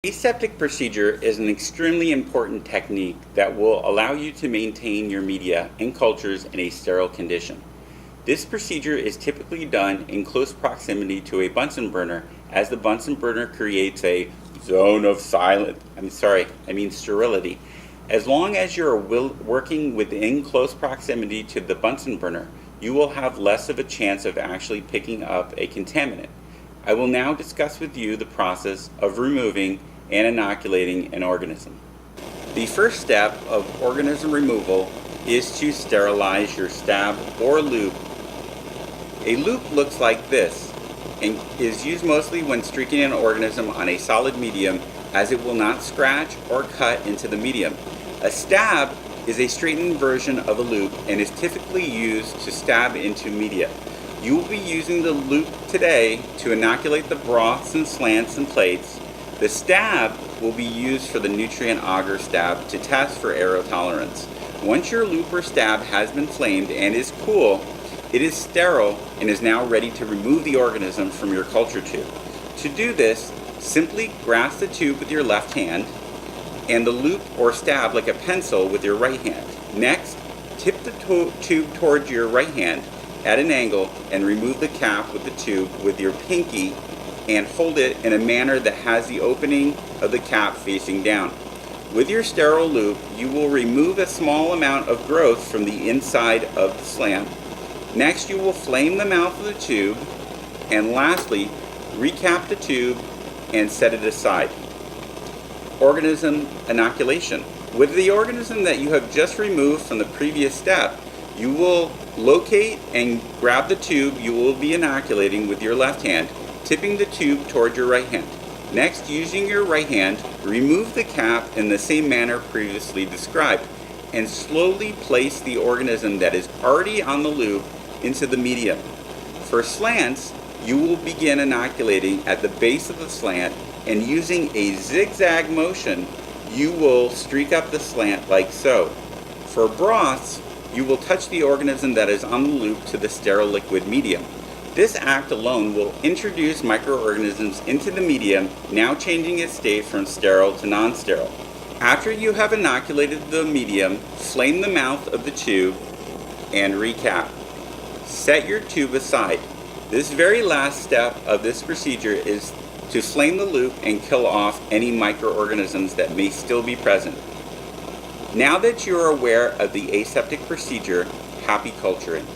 Aseptic procedure is an extremely important technique that will allow you to maintain your media and cultures in a sterile condition. This procedure is typically done in close proximity to a Bunsen burner, as the Bunsen burner creates a zone of sterility. As long as you're working within close proximity to the Bunsen burner, you will have less of a chance of actually picking up a contaminant. I will now discuss with you the process of removing and inoculating an organism. The first step of organism removal is to sterilize your stab or loop. A loop looks like this and is used mostly when streaking an organism on a solid medium, as it will not scratch or cut into the medium. A stab is a straightened version of a loop and is typically used to stab into media. You will be using the loop today to inoculate the broths and slants and plates. The stab will be used for the nutrient auger stab to test for aerotolerance. Once your loop or stab has been flamed and is cool, it is sterile and is now ready to remove the organism from your culture tube. To do this, simply grasp the tube with your left hand and the loop or stab like a pencil with your right hand. Next, tip the tube towards your right hand at an angle and remove the cap with the tube with your pinky and hold it in a manner that has the opening of the cap facing down. With your sterile loop, you will remove a small amount of growth from the inside of the slant. Next, you will flame the mouth of the tube, and lastly, recap the tube and set it aside. Organism inoculation. With the organism that you have just removed from the previous step, you will locate and grab the tube you will be inoculating with your left hand, tipping the tube toward your right hand. Next, using your right hand, remove the cap in the same manner previously described, and slowly place the organism that is already on the loop into the medium. For slants, you will begin inoculating at the base of the slant, and using a zigzag motion, you will streak up the slant like so. For broths, you will touch the organism that is on the loop to the sterile liquid medium. This act alone will introduce microorganisms into the medium, now changing its state from sterile to non-sterile. After you have inoculated the medium, flame the mouth of the tube and recap. Set your tube aside. This very last step of this procedure is to flame the loop and kill off any microorganisms that may still be present. Now that you are aware of the aseptic procedure, happy culturing.